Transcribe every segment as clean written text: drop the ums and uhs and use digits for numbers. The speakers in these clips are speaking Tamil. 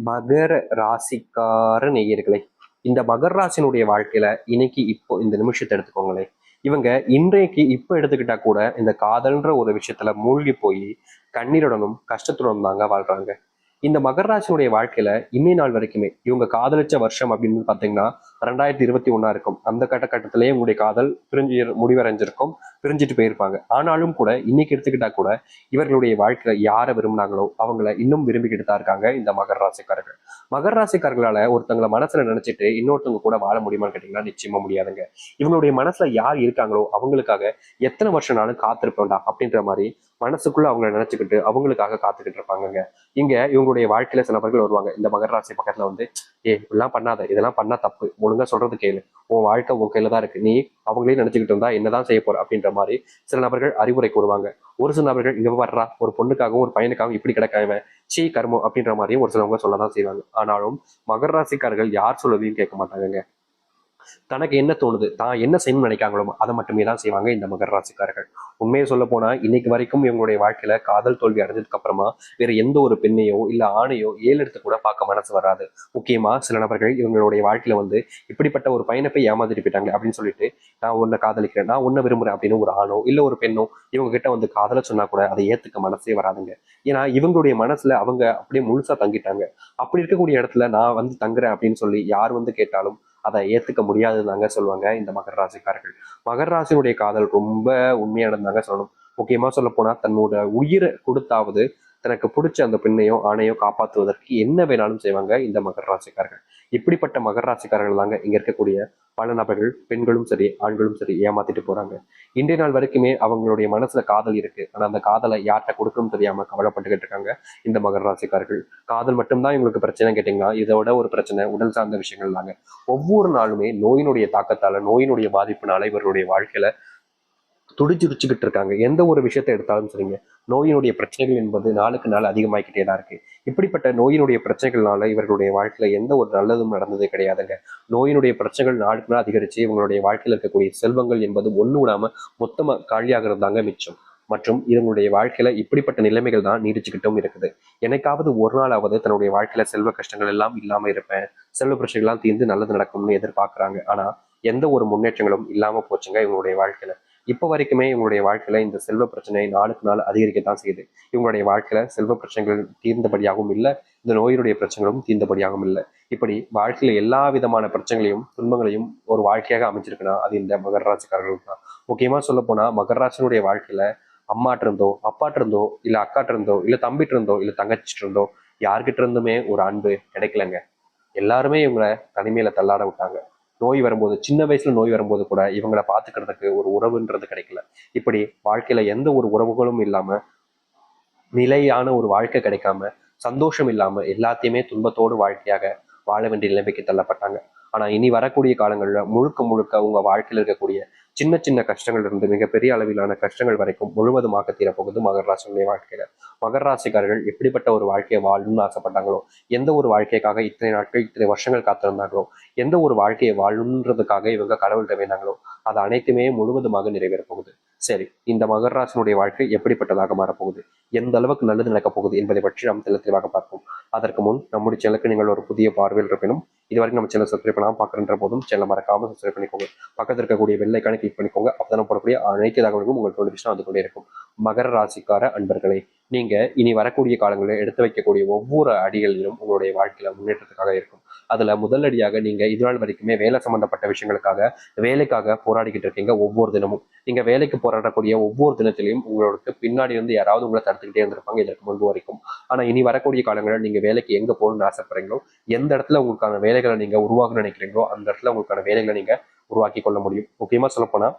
மகர ராசிக்கார நேயர்களே, இந்த மகர ராசினுடைய வாழ்க்கையில இன்னைக்கு இப்போ இந்த நிமிஷத்தை எடுத்துக்கோங்களேன். இவங்க இன்றைக்கு இப்போ எடுத்துக்கிட்டா கூட இந்த காதல்ன்ற ஒரு விஷயத்துல மூழ்கி போய் கண்ணீருடனும் கஷ்டத்துடனும் தாங்க வாழ்றாங்க. இந்த மகர ராசினுடைய வாழ்க்கையில இன்னை நாள் வரைக்குமே இவங்க காதலிச்ச வருஷம் அப்படின்னு பாத்தீங்கன்னா 2021 இருக்கும். அந்த கட்டத்திலேயே உங்களுடைய காதல் முடிவடைஞ்சிருக்கும், பிரிஞ்சுட்டு போயிருப்பாங்க. ஆனாலும் கூட இன்னைக்கு எடுத்துக்கிட்டா கூட இவர்களுடைய வாழ்க்கையில யாரை விரும்பினாங்களோ அவங்கள இன்னும் விரும்பிக்கிட்டு தான் இருக்காங்க இந்த மகர ராசிக்காரர்கள். மகர ராசிக்காரர்களால ஒருத்தவங்களை மனசுல நினைச்சிட்டு இன்னொருத்தவங்க கூட வாழ முடியுமான்னு கேட்டீங்கன்னா நிச்சயமா முடியாதுங்க. இவங்களுடைய மனசுல யார் இருக்காங்களோ அவங்களுக்காக எத்தனை வருஷம்னாலும் காத்திருப்பேன்டா அப்படின்ற மாதிரி மனசுக்குள்ள அவங்களை நினைச்சுக்கிட்டு அவங்களுக்காக காத்துக்கிட்டு இருப்பாங்க. இங்க இவங்களுடைய வாழ்க்கையில சில நபர்கள் வருவாங்க இந்த மகர ராசி பக்கத்துல வந்து, இப்படிலாம் பண்ணாத, இதெல்லாம் பண்ணா தப்பு, ஒழுங்கா சொல்றது கேளு, உன் வாழ்க்கை உன் கையில தான் இருக்கு, நீ அவங்களே நினைச்சுக்கிட்டு இருந்தா என்னதான் செய்ய போற அப்படின்ற மாதிரி சில நபர்கள் அறிவுரை கூறுவாங்க. ஒரு சில நபர்கள் இங்க வர்றா, ஒரு பொண்ணுக்காகவும் ஒரு பையனுக்காகவும் இப்படி கிடக்காம சீ கர்மம் அப்படின்ற மாதிரியும் ஒரு சிலவங்க சொல்லதான் செய்வாங்க. ஆனாலும் மகர ராசிக்காரர்கள் யார் சொல்லதையும் கேட்க மாட்டாங்க. தனக்கு என்ன தோணுது, தான் என்ன செய்யணும்னு நினைக்காங்களோ அதை மட்டுமே தான் செய்வாங்க இந்த மகர ராசிக்காரர்கள். உண்மையை சொல்ல போனா இன்னைக்கு வரைக்கும் இவங்களுடைய வாழ்க்கையில காதல் தோல்வி அடைஞ்சதுக்கு அப்புறமா வேற எந்த ஒரு பெண்ணையோ இல்ல ஆணையோ எடுத்து கூட பார்க்க மனசு வராது. முக்கியமா சில நபர்கள் இவங்களுடைய வாழ்க்கையில வந்து இப்படிப்பட்ட ஒரு பையனை போய் ஏமாத்திட்டு போயிட்டாங்க அப்படின்னு சொல்லிட்டு, நான் உன்னை காதலிக்கிறேன், நான் உன்னை விரும்புறேன் அப்படின்னு ஒரு ஆணோ இல்ல ஒரு பெண்ணோ இவங்க கிட்ட வந்து காதல சொன்னா கூட அதை ஏத்துக்க மனசே வராதுங்க. ஏன்னா இவங்களுடைய மனசுல அவங்க அப்படியே முழுசா தங்கிட்டாங்க. அப்படி இருக்கக்கூடிய இடத்துல நான் வந்து தங்குறேன் அப்படின்னு சொல்லி யார் வந்து கேட்டாலும் அதை ஏத்துக்க முடியாதுதாங்க சொல்லுவாங்க இந்த மகர ராசிக்காரர்கள். மகர ராசியினுடைய காதல் ரொம்ப உண்மையானதாங்க சொல்லணும். முக்கியமா சொல்ல போனா தன்னோட உயிரை கொடுத்தாவது தனக்கு பிடிச்ச அந்த பெண்ணையோ ஆணையோ காப்பாற்றுவதற்கு என்ன வேணாலும் செய்வாங்க இந்த மகர ராசிக்காரர்கள். இப்படிப்பட்ட மகர ராசிக்காரர்கள் தாங்க இங்க இருக்கக்கூடிய பல நபர்கள், பெண்களும் சரி ஆண்களும் சரி ஏமாத்திட்டு போறாங்க. இன்றைய நாள் வரைக்குமே அவங்களுடைய மனசுல காதல் இருக்கு, ஆனா அந்த காதலை யார்கிட்ட கொடுக்கணும்னு தெரியாம கவலைப்பட்டுக்கிட்டு இருக்காங்க இந்த மகர ராசிக்காரர்கள். காதல் மட்டும்தான் இவங்களுக்கு பிரச்சனை கேட்டீங்கன்னா இதோட ஒரு பிரச்சனை உடல் சார்ந்த விஷயங்கள் தாங்க. ஒவ்வொரு நாளுமே நோயினுடைய தாக்கத்தால, நோயினுடைய பாதிப்புனால இவர்களுடைய வாழ்க்கையில துடிச்சுக்கிட்டு இருக்காங்க. எந்த ஒரு விஷயத்தை எடுத்தாலும் சரிங்க, நோயினுடைய பிரச்சனைகள் என்பது நாளுக்கு நாள் அதிகமாகிக்கிட்டே தான் இருக்கு. இப்படிப்பட்ட நோயினுடைய பிரச்சனைகள்னால இவர்களுடைய வாழ்க்கையில எந்த ஒரு நல்லதும் நடந்ததே கிடையாதுங்க. நோயினுடைய பிரச்சனைகள் நாளுக்கு நாள் அதிகரிச்சு இவங்களுடைய வாழ்க்கையில் இருக்கக்கூடிய செல்வங்கள் என்பது ஒண்ணு விடாம மொத்தமா காலியாகிறது தாங்க மிச்சம். மற்றும் இவங்களுடைய வாழ்க்கையில இப்படிப்பட்ட நிலைமைகள் தான் நீடிச்சுக்கிட்டும் இருக்குது. என்னைக்காவது ஒரு நாளாவது தன்னுடைய வாழ்க்கையில செல்வ கஷ்டங்கள் எல்லாம் இல்லாம இருப்பேன், செல்வ பிரச்சனைகள் எல்லாம் தீர்ந்து நல்லது நடக்கும்னு எதிர்பார்க்கறாங்க. ஆனா எந்த ஒரு முன்னேற்றங்களும் இல்லாம போச்சுங்க இவங்களுடைய வாழ்க்கையில. இப்போ வரைக்குமே இவங்களுடைய வாழ்க்கையில இந்த செல்வ பிரச்சனை நாளுக்கு நாள் அதிகரிக்கத்தான் செய்யுது. இவங்களுடைய வாழ்க்கையில செல்வ பிரச்சனைகள் தீர்ந்தபடியாகவும் இல்லை, இந்த நோயினுடைய பிரச்சனைகளும் தீர்ந்தபடியாகவும் இல்லை. இப்படி வாழ்க்கையில எல்லா விதமான பிரச்சனைகளையும் துன்பங்களையும் ஒரு வாழ்க்கையாக அமைச்சிருக்குன்னா அது இந்த மகர ராசிக்காரர்கள் தான். முக்கியமா சொல்ல போனா மகர ராசினுடைய வாழ்க்கையில அம்மாட்டு இருந்தோ அப்பாட்டு இருந்தோ இல்ல அக்காட்டு இருந்தோ இல்ல தம்பிட்டு இருந்தோ இல்ல தங்கச்சிட்டு இருந்தோ யார்கிட்ட இருந்துமே ஒரு அன்பு கிடைக்கலங்க. எல்லாருமே இவங்களை தனிமையில தள்ளாட விட்டாங்க. நோய் வரும்போது, சின்ன வயசுல நோய் வரும்போது கூட இவங்களை பாத்துக்கிறதுக்கு ஒரு உறவுன்றது கிடைக்கல. இப்படி வாழ்க்கையில எந்த ஒரு உறவுகளும் இல்லாம, நிலையான ஒரு வாழ்க்கை கிடைக்காம, சந்தோஷம் இல்லாம எல்லாத்தையுமே துன்பத்தோடு வாழ்க்கையாக வாழ வேண்டிய நிலைமைக்கு தள்ளப்பட்டாங்க. ஆனா இனி வரக்கூடிய காலங்கள்ல முழுக்க முழுக்க உங்க வாழ்க்கையில் இருக்கக்கூடிய சின்ன சின்ன கஷ்டங்கள் இருந்து மிகப்பெரிய அளவிலான கஷ்டங்கள் வரைக்கும் முழுவதுமாக தீரப்போகுது மகர ராசியுடைய வாழ்க்கையில. மகர ராசிக்காரர்கள் எப்படிப்பட்ட ஒரு வாழ்க்கையை வாழணும்னு ஆசைப்பட்டாங்களோ, எந்த ஒரு வாழ்க்கைக்காக இத்தனை நாட்கள் இத்தனை வருஷங்கள் காத்திருந்தாங்களோ, எந்த ஒரு வாழ்க்கையை வாழணுன்றதுக்காக இவங்க கடவுள்கிட்ட வேணாங்களோ, அது அனைத்துமே முழுவதுமாக நிறைவேற போகுது. சரி, இந்த மகர ராசினுடைய வாழ்க்கை எப்படிப்பட்டதாக மாறப்போகுது, எந்த அளவுக்கு நல்லது நடக்கப் போகுது என்பதை பற்றி நாம் தெளிவாக பார்ப்போம். அதற்கு முன் நம்முடைய சேனலுக்கு நீங்கள் ஒரு புதிய பார்வையில் இருப்பினும் இதுவரைக்கும் நம்ம சேனல் சப்ஸ்கிரைப் பண்ணாமல் பார்க்குற போதும் சேனலை மறக்காம சப்ஸ்கிரைப் பண்ணிக்கோங்க. பக்கத்தில் இருக்கக்கூடிய பெல் ஐக்கானை கிளிக் பண்ணிக்கோங்க. அப்பதான் போடக்கூடிய அனைத்து தகவல்களும் உங்களுக்கு நோட்டிஃபிகேஷன் வந்து கொண்டே இருக்கும். மகர ராசிக்கார அன்பர்களே, நீங்க இனி வரக்கூடிய காலங்களில் எடுத்து வைக்கக்கூடிய ஒவ்வொரு அடிகளிலும் உங்களுடைய வாழ்க்கையில முன்னேற்றத்துக்காக இருக்கும். அதுல முதல் அடியாக நீங்க இதுநாள் வரைக்குமே வேலை சம்பந்தப்பட்ட விஷயங்களுக்காக வேலைக்காக போராடிக்கிட்டு இருக்கீங்க. ஒவ்வொரு தினமும் நீங்க வேலைக்கு போராடக்கூடிய ஒவ்வொரு தினத்திலையும் உங்களுக்கு பின்னாடி வந்து யாராவது உங்களை தடுத்துக்கிட்டே இருந்திருப்பாங்க இதற்கு முன்பு வரைக்கும். ஆனா இனி வரக்கூடிய காலங்களில் நீங்க வேலைக்கு எங்க போகணும்னு ஆசைப்படுறீங்களோ, எந்த இடத்துல உங்களுக்கான வேலைகளை நீங்க உருவாக்கணும்னு நினைக்கிறீங்களோ அந்த இடத்துல உங்களுக்கான வேலைகளை நீங்க உருவாக்கி கொள்ள முடியும். முக்கியமா சொல்லப்போனா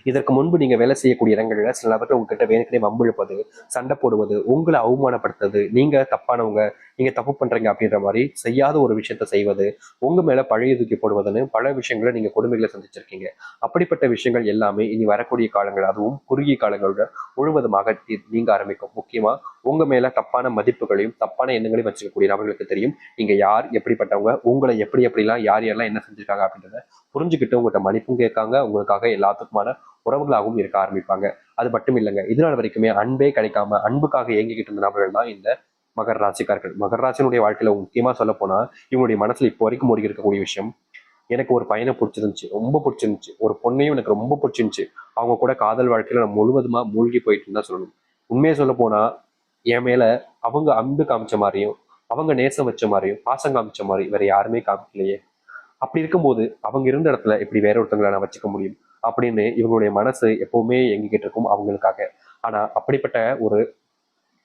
இதற்கு முன்பு நீங்க வேலை செய்யக்கூடிய இடங்கள்ல சில நபர்கள் உங்ககிட்ட வேணுக்கனே வம்பிழுப்பது, சண்டை போடுவது, உங்களை அவமானப்படுத்துறது, நீங்க தப்பானவங்க, நீங்க தப்பு பண்றீங்க அப்படின்ற மாதிரி செய்யாத ஒரு விஷயத்த செய்வது, உங்க மேல பழைய தூக்கி போடுவதுன்னு பல விஷயங்களை நீங்க கொடுமைகளை சந்திச்சிருக்கீங்க. அப்படிப்பட்ட விஷயங்கள் எல்லாமே இனி வரக்கூடிய காலங்கள், அதுவும் குறுகிய காலங்களோட முழுவதுமாக நீங்க ஆரம்பிக்கும். முக்கியமா உங்க மேல தப்பான மதிப்புகளையும் தப்பான எண்ணங்களையும் வச்சுக்கக்கூடிய நபர்களுக்கு தெரியும் நீங்க யார், எப்படிப்பட்டவங்க, உங்களை எப்படிலாம் யார் யாரெல்லாம் என்ன செஞ்சிருக்காங்க அப்படின்றத புரிஞ்சுக்கிட்டு உங்கள்கிட்ட மன்னிப்பும் கேட்காங்க. உங்களுக்காக எல்லாத்துக்குமான உறவுகளாகவும் இருக்க ஆரம்பிப்பாங்க. அது மட்டும் இல்லைங்க, இதனால வரைக்குமே அன்பே கிடைக்காம அன்புக்காக இயங்கிக்கிட்டு இருந்த நபர்கள் தான் இந்த மகர ராசிக்காரர்கள். மகர ராசினுடைய வாழ்க்கையில முக்கியமா சொல்ல போனா இவங்களுடைய மனசுல இப்போ வரைக்கும் ஓடி இருக்கக்கூடிய விஷயம், எனக்கு ஒரு பையனை பிடிச்சிருந்துச்சு, ரொம்ப பிடிச்சிருந்துச்சு, ஒரு பொண்ணையும் எனக்கு ரொம்ப பிடிச்சிருந்துச்சு, அவங்க கூட காதல் வாழ்க்கையில நான் முழுவதுமா மூழ்கி போயிட்டு தான் சொல்லணும். உண்மையை சொல்ல போனா என் மேல அவங்க அன்பு காமிச்ச மாதிரியும் அவங்க நேசம் வச்ச மாதிரியும் பாசம் காமிச்ச மாதிரி வேற யாருமே காமிக்கலையே. அப்படி இருக்கும்போது அவங்க இருந்த இடத்துல எப்படி வேற ஒருத்தவங்களை நான் வச்சுக்க முடியும் அப்படின்னு இவங்களுடைய மனசு எப்பவுமே எங்கிட்ட இருக்கும் அவங்களுக்காக. ஆனா அப்படிப்பட்ட ஒரு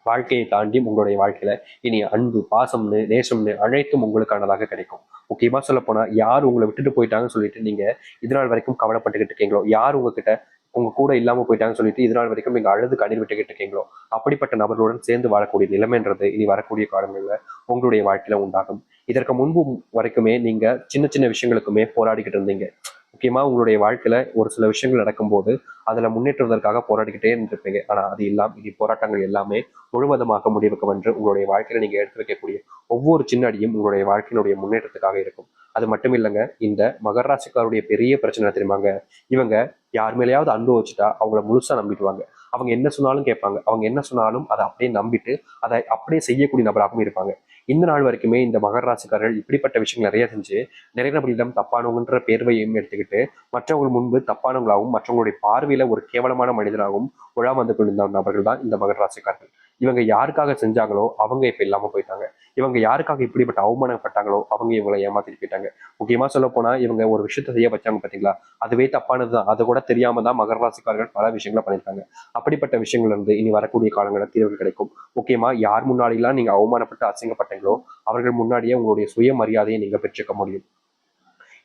வாழ்க்கையை தாண்டி உங்களுடைய வாழ்க்கையில இனி அன்பு பாசம்னு நேசம்னு அனைத்தும் உங்களுக்கானதாக கிடைக்கும். முக்கியமா சொல்ல போனா யார் உங்களை விட்டுட்டு போயிட்டாங்கன்னு சொல்லிட்டு நீங்க இதனால் வரைக்கும் கவலைப்பட்டுக்கிட்டு இருக்கீங்களோ, யார் உங்ககிட்ட உங்க கூட இல்லாம போயிட்டாங்கன்னு சொல்லிட்டு இதனால் வரைக்கும் நீங்க அழுது கண்ணீர் விட்டுக்கிட்டு இருக்கீங்களோ, அப்படிப்பட்ட நபர்களுடன் சேர்ந்து வாழக்கூடிய நிலைமைன்றது இனி வரக்கூடிய காலங்களில் உங்களுடைய வாழ்க்கையில உண்டாகும். இதற்கு முன்பு வரைக்குமே நீங்க சின்ன சின்ன விஷயங்களுக்குமே போராடிக்கிட்டு இருந்தீங்க. முக்கியமா உங்களுடைய வாழ்க்கையில ஒரு சில விஷயங்கள் நடக்கும்போது அதுல முன்னேற்றுவதற்காக போராடிக்கிட்டே இருந்திருப்பீங்க. ஆனா அது இல்லாம இனி போராட்டங்கள் எல்லாமே முழுவதுமாக முடிவுக்கு வந்து உங்களுடைய வாழ்க்கையில நீங்க எடுத்து வைக்கக்கூடிய ஒவ்வொரு சின்ன அடியும் உங்களுடைய வாழ்க்கையினுடைய முன்னேற்றத்துக்காக இருக்கும். அது மட்டும் இல்லைங்க, இந்த மகர ராசிக்காருடைய பெரிய பிரச்சனை தெரியுமாங்க, இவங்க யார் மேலேயாவது அன்பு வச்சுட்டா அவங்கள முழுசா நம்பிடுவாங்க. அவங்க என்ன சொன்னாலும் கேட்பாங்க, அவங்க என்ன சொன்னாலும் அதை அப்படியே நம்பிட்டு அதை அப்படியே செய்யக்கூடிய நபராகவும் இருப்பாங்க. இந்த நாள் வரைக்குமே இந்த மகர ராசிக்காரர்கள் இப்படிப்பட்ட விஷயங்கள் நிறைய செஞ்சு நிறைய நபர்களிடம் தப்பானவங்கன்ற பேர்வையும் எடுத்துக்கிட்டு மற்றவங்க முன்பு தப்பானவங்களாகவும் மற்றவங்களுடைய பார்வையில ஒரு கேவலமான மனிதராகவும் உலா வந்து கொண்டிருந்த நபர்கள் தான் இந்த மகர ராசிக்காரர்கள். இவங்க யாருக்காக செஞ்சாங்களோ அவங்க இப்ப இல்லாம போயிட்டாங்க. இவங்க யாருக்காக இப்படிப்பட்ட அவமானப்பட்டாங்களோ அவங்க இவங்களை ஏமாத்திட்டு போயிட்டாங்க. முக்கியமா சொல்ல போனா இவங்க ஒரு விஷயத்த செய்ய வச்சாங்க பாத்தீங்களா, அதுவே தப்பானதுதான். அது கூட தெரியாம தான் மகர ராசிக்காரர்கள் பல விஷயங்களை பண்ணியிருக்காங்க. அப்படிப்பட்ட விஷயங்கள்ல இருந்து இனி வரக்கூடிய காலங்களில் தீர்வு கிடைக்கும். முக்கியமா யார் முன்னாடிலாம் நீங்க அவமானப்பட்டு அசிங்கப்பட்டீங்களோ அவர்கள் முன்னாடியே உங்களுடைய சுயமரியாதையை நீங்க பெற்றுக்க முடியும்.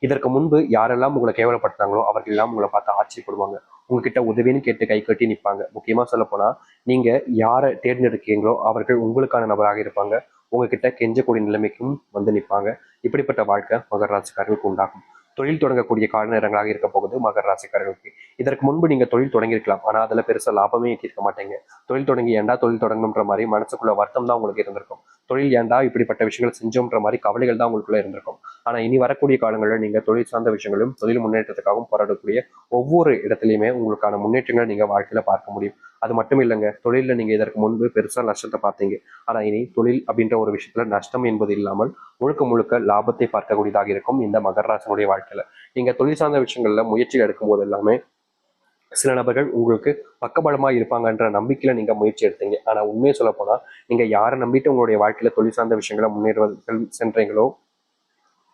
இதற்கு முன்பு யாரெல்லாம் உங்களை கேவலப்படுத்தாங்களோ அவர்கள் எல்லாம் உங்களை பார்த்து ஆச்சரியப்படுவாங்க. உங்ககிட்ட உதவின்னு கேட்டு கை கட்டி நிற்பாங்க. முக்கியமா சொல்ல போனா நீங்க யாரை தேர்ந்தெடுக்கீங்களோ அவர்கள் உங்களுக்கான நபராக இருப்பாங்க. உங்ககிட்ட கெஞ்சக்கூடிய நிலைமைக்கும் வந்து நிற்பாங்க. இப்படிப்பட்ட வாழ்க்கை மகர ராசிக்காரர்களுக்கு உண்டாகும். தொழில் தொடங்கக்கூடிய கால நேரங்களாக இருக்க போகுது மகர ராசிக்காரர்களுக்கு. இதற்கு முன்பு நீங்க தொழில் தொடங்கியிருக்கலாம், ஆனா அதுல பெருசா லாபமே ஈட்டிருக்க மாட்டீங்க. தொழில் தொடங்கி ஏன்டா தொழில் தொடங்கணுன்ற மாதிரி மனசுக்குள்ள வருத்தம் தான் உங்களுக்கு இருந்திருக்கும். தொழில் ஏன்டா இப்படிப்பட்ட விஷயங்கள் செஞ்சோன்ற மாதிரி கவலைகள் தான் உங்களுக்குள்ள இருந்திருக்கும். ஆனா இனி வரக்கூடிய காலங்களில் நீங்க தொழில் சார்ந்த விஷயங்களும் தொழில் முன்னேற்றத்துக்காகவும் போராடக்கூடிய ஒவ்வொரு இடத்துலையுமே உங்களுக்கான முன்னேற்றங்களை நீங்க வாழ்க்கையில பார்க்க முடியும். அது மட்டும் இல்லைங்க, தொழில நீங்க இதற்கு முன்பு பெருசா நஷ்டத்தை பார்த்தீங்க. ஆனா இனி தொழில் அப்படின்ற ஒரு விஷயத்துல நஷ்டம் என்பது இல்லாமல் முழுக்க முழுக்க லாபத்தை பார்க்கக்கூடியதாக இருக்கும் இந்த மகர ராசினுடைய வாழ்க்கையில. நீங்க தொழில் சார்ந்த விஷயங்கள்ல முயற்சி எடுக்கும் போது எல்லாமே சில நபர்கள் உங்களுக்கு பக்கபலமா இருப்பாங்கன்ற நம்பிக்கையில நீங்க முயற்சி எடுத்தீங்க. ஆனா உண்மையை சொல்ல போனா நீங்க யாரை நம்பிட்டு உங்களுடைய வாழ்க்கையில தொழில் சார்ந்த விஷயங்களை முன்னேறுவதற்கு சென்றீங்களோ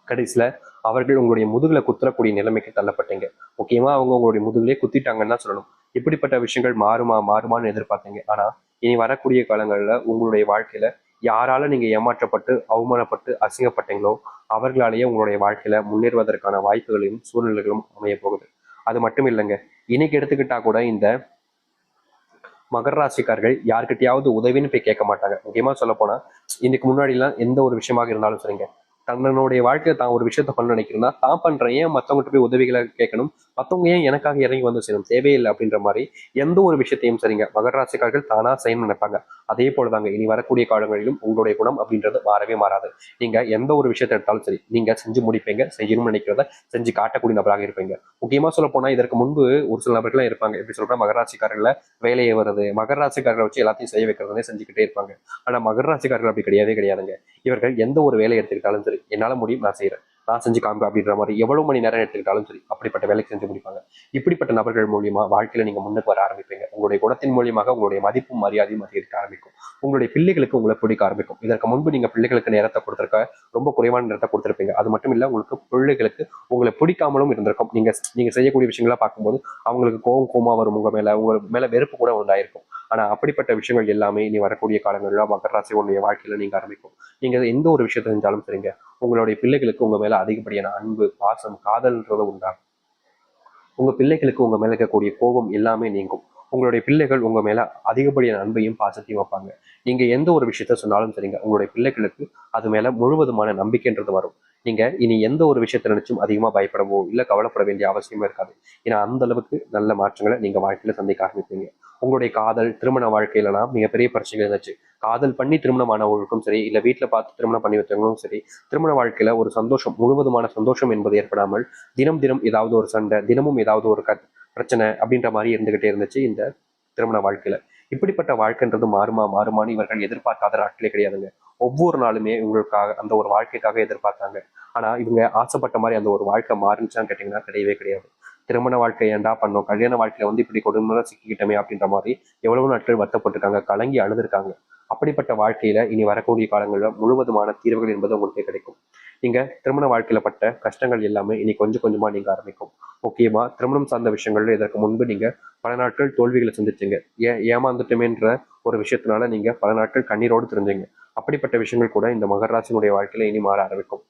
கடைசியில அவர்கள் உங்களுடைய முதுகுல குத்துறக்கூடிய நிலைமைக்கு தள்ளப்பட்டீங்க. முக்கியமா அவங்க உங்களுடைய முதுகுலயே குத்திட்டாங்கன்னு தான் சொல்லணும். இப்படிப்பட்ட விஷயங்கள் மாறுமான்னு எதிர்பார்த்தீங்க. ஆனா இனி வரக்கூடிய காலங்கள்ல உங்களுடைய வாழ்க்கையில யாரால நீங்க ஏமாற்றப்பட்டு அவமானப்பட்டு அசிங்கப்பட்டீங்களோ அவர்களாலேயே உங்களுடைய வாழ்க்கையில முன்னேறுவதற்கான வாய்ப்புகளையும் சூழ்நிலைகளும் அமைய போகுது. அது மட்டும் இல்லைங்க, இன்னைக்கு எடுத்துக்கிட்டா கூட இந்த மகர ராசிக்காரர்கள் யார்கிட்டயாவது உதவின்னு போய் கேட்க மாட்டாங்க. முக்கியமா சொல்ல போனா இன்னைக்கு முன்னாடி எல்லாம் எந்த ஒரு விஷயமாக இருந்தாலும் சரிங்க, தன்னுடைய வாழ்க்கையில தான் ஒரு விஷயத்த பண்ண நினைக்கிறேன்னா தான் பண்றேன், ஏன் மத்தவங்ககிட்ட போய் உதவிகளை கேட்கணும், மத்தவங்க ஏன் எனக்காக இறங்கி வந்து செய்யணும், தேவையில்லை அப்படின்ற மாதிரி எந்த ஒரு விஷயத்தையும் சரிங்க மகர ராசிக்காரர்கள் தானா செய்யணும்னு நினைப்பாங்க. அதே போலதாங்க இனி வரக்கூடிய காலங்களிலும் உங்களுடைய குணம் அப்படின்றது மாறவே மாறாது. நீங்க எந்த ஒரு விஷயத்தை எடுத்தாலும் சரி நீங்க செஞ்சு முடிப்பீங்க, செய்யணும்னு நினைக்கிறத செஞ்சு காட்டக்கூடிய நபராக இருப்பீங்க. முக்கியமா சொல்ல போனா இதற்கு முன்பு ஒரு சில நபர்கள்லாம் இருப்பாங்க, எப்படி சொல்ற மகர ராசிக்காரர்கள வேலையை வருது மகர ராசிக்காரர்களை வச்சு எல்லாத்தையும் செய்ய வைக்கிறதே செஞ்சுக்கிட்டே இருப்பாங்க. ஆனா மகர ராசிக்காரர்கள் அப்படி கிடையவே கிடையாதுங்க. இவர்கள் எந்த ஒரு வேலையை எடுத்துக்கிட்டாலும் சரி என்னால முடியும் நான் செய்யறேன், நான் செஞ்சு காமிப்பேன் அப்படின்ற மாதிரி எவ்வளவு மணி நேரம் எடுத்துக்கிட்டாலும் சரி அப்படிப்பட்ட வேலைக்கு செஞ்சு முடிப்பாங்க. இப்படிப்பட்ட நபர்கள் மூலியமா வாழ்க்கையில நீங்க முன்னுக்கு வர ஆரம்பிப்பீங்க. உங்களுடைய குணத்தின் மூலியமாக உங்களுடைய மதிப்பும் மரியாதையும் அதிகரிக்க ஆரம்பிக்கும். உங்களுடைய பிள்ளைகளுக்கு உங்களை பிடிக்க ஆரம்பிக்கும். இதற்கு முன்பு நீங்க பிள்ளைகளுக்கு நேரத்தை கொடுத்திருக்க ரொம்ப குறைவான நேரத்தை கொடுத்திருப்பீங்க. அது மட்டும் இல்ல உங்களுக்கு பிள்ளைகளுக்கு உங்களை பிடிக்காமலும் இருந்திருக்கும். நீங்க நீங்க செய்யக்கூடிய விஷயங்களா பார்க்கும்போது அவங்களுக்கு கோவமா வரும், உங்க மேல வெறுப்பு கூட உண்டாயிருக்கும். ஆனா அப்படிப்பட்ட விஷயங்கள் எல்லாமே இனி வரக்கூடிய காலங்கள்ல மகர ராசியோடைய வாழ்க்கையில நீங்க ஆரம்பிக்கும். நீங்க எந்த ஒரு விஷயத்தை செஞ்சாலும் சரிங்க உங்களுடைய பிள்ளைகளுக்கு உங்க மேல அதிகப்படியான அன்பு பாசம் காதல்ன்றது உண்டாகும். உங்க பிள்ளைகளுக்கு உங்க மேல இருக்கக்கூடிய கோபம் எல்லாமே நீங்கும். உங்களுடைய பிள்ளைகள் உங்க மேல அதிகப்படியான அன்பையும் பாசத்தையும் வைப்பாங்க. நீங்க எந்த ஒரு விஷயத்த சொன்னாலும் சரிங்க உங்களுடைய பிள்ளைகளுக்கு அது மேல முழுவதுமான நம்பிக்கைன்றது வரும். நீங்க இனி எந்த ஒரு விஷயத்தை நினைச்சும் அதிகமா பயப்படவோ இல்ல கவலைப்பட வேண்டிய அவசியமே இருக்காது. ஏன்னா அந்த அளவுக்கு நல்ல மாற்றங்களை நீங்க வாழ்க்கையில சந்திக்க ஆரம்பிப்பீங்க. உங்களுடைய காதல் திருமண வாழ்க்கையிலலாம் மிகப்பெரிய பிரச்சனைகள் இருந்துச்சு. காதல் பண்ணி திருமணம் ஆனவர்களுக்கும் சரி இல்ல வீட்டுல பார்த்து திருமணம் பண்ணி வச்சவங்களும் சரி திருமண வாழ்க்கையில ஒரு சந்தோஷம் முழுவதுமான சந்தோஷம் என்பது ஏற்படாமல் தினம் தினம் ஏதாவது ஒரு சண்டை தினமும் ஏதாவது ஒரு பிரச்சனை அப்படின்ற மாதிரி இருந்துகிட்டே இருந்துச்சு இந்த திருமண வாழ்க்கையில. இப்படிப்பட்ட வாழ்க்கைன்றது மாறுமான்னு இவர்கள் எதிர்பார்க்காத நாட்களே கிடையாதுங்க. ஒவ்வொரு நாளுமே இவங்களுக்காக அந்த ஒரு வாழ்க்கைக்காக எதிர்பார்த்தாங்க. ஆனா இவங்க ஆசைப்பட்ட மாதிரி அந்த ஒரு வாழ்க்கை மாறுச்சான்னு கேட்டீங்கன்னா கிடையவே கிடையாது. திருமண வாழ்க்கை ஏன்டா பண்ணோம், கல்யாண வாழ்க்கையில இப்படி கொடுமை சிக்கிக்கிட்டமே அப்படின்ற மாதிரி எவ்வளவு நாட்கள் வருத்தப்பட்டிருக்காங்க, கலங்கி அழுதுருக்காங்க. அப்படிப்பட்ட வாழ்க்கையில இனி வரக்கூடிய காலங்களில் முழுவதுமான தீர்வுகள் என்பது உங்களுக்கு கிடைக்கும். நீங்க திருமண வாழ்க்கையில பட்ட கஷ்டங்கள் எல்லாமே இனி கொஞ்சம் கொஞ்சமா நீங்க ஆரம்பிக்கும். முக்கியமா திருமணம் சார்ந்த விஷயங்கள்ல இதற்கு முன்பு நீங்க பல நாட்கள் தோல்விகளை சந்திச்சீங்க. ஏமாந்துட்டமேன்ற ஒரு விஷயத்தினால நீங்க பல நாட்கள் கண்ணீரோடு தெரிஞ்சீங்க. அப்படிப்பட்ட விஷயங்கள் கூட இந்த மகர ராசினுடைய வாழ்க்கையில இனி மாற ஆரம்பிக்கும்.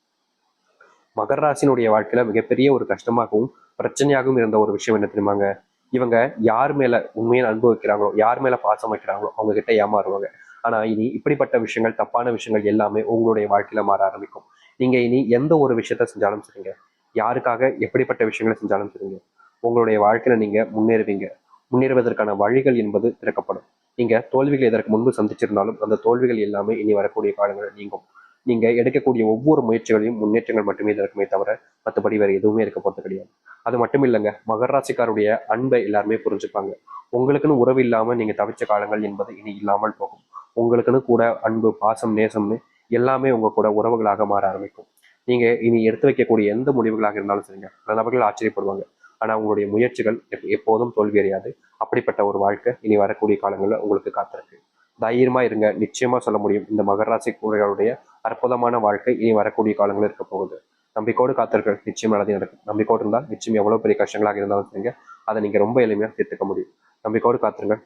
மகர ராசினுடைய வாழ்க்கையில மிகப்பெரிய ஒரு கஷ்டமாகவும் பிரச்சனையாகவும் இருந்த ஒரு விஷயம் என்ன தெரியுமாங்க? இவங்க யார் மேல உண்மையை அன்பு வைக்கிறாங்களோ, யார் மேல பாசம் வைக்கிறாங்களோ அவங்க கிட்ட ஏமாறுவாங்க. ஆனா இனி இப்படிப்பட்ட விஷயங்கள், தப்பான விஷயங்கள் எல்லாமே உங்களுடைய வாழ்க்கையில மாற ஆரம்பிக்கும். நீங்க இனி எந்த ஒரு விஷயத்த செஞ்சாலும் சரிங்க, யாருக்காக எப்படிப்பட்ட விஷயங்களை செஞ்சாலும் சரிங்க, உங்களுடைய வாழ்க்கையில நீங்க முன்னேறுவீங்க. முன்னேறுவதற்கான வழிகள் என்பது திறக்கப்படும். நீங்க தோல்விகள் இதற்கு முன்பு சந்திச்சிருந்தாலும் அந்த தோல்விகள் எல்லாமே இனி வரக்கூடிய காலங்களில் நீங்கும். நீங்க எடுக்கக்கூடிய ஒவ்வொரு முயற்சிகளையும் முன்னேற்றங்கள் மட்டுமே இருக்குமே தவிர மற்றபடி வேற எதுவுமே இருக்க போறது கிடையாது. அது மட்டும் இல்லைங்க, மகர ராசிக்காருடைய அன்பை எல்லாருமே புரிஞ்சுப்பாங்க. உங்களுக்குன்னு உறவு இல்லாம நீங்க தவிச்ச காலங்கள் என்பது இனி இல்லாமல் போகும். உங்களுக்குன்னு கூட அன்பு, பாசம், நேசம்னு எல்லாமே உங்க கூட உறவுகளாக மாற ஆரம்பிக்கும். நீங்க இனி எடுத்து வைக்கக்கூடிய எந்த முடிவுகளாக இருந்தாலும் சரிங்க, பல நபர்கள் ஆச்சரியப்படுவாங்க. ஆனா உங்களுடைய முயற்சிகள் எப்போதும் தோல்வியடையாது. அப்படிப்பட்ட ஒரு வாழ்க்கை இனி வரக்கூடிய காலங்களில் உங்களுக்கு காத்திருக்கு. தைரியமா இருங்க. நிச்சயமா சொல்ல முடியும், இந்த மகர ராசி கூறுகளுடைய அற்புதமான வாழ்க்கை இனி வரக்கூடிய காலங்களில் இருக்க போகுது. நம்பிக்கையோடு காத்திருக்க, நிச்சயம் நல்லது நடக்கும். நம்பிக்கையோடு இருந்தால் நிச்சயம் எவ்வளவு பெரிய கஷ்டங்களாக இருந்தாலும் சரிங்க, அதை நீங்க ரொம்ப எளிமையா தீர்த்துக்க முடியும். நம்பிக்கையோடு காத்திருங்க.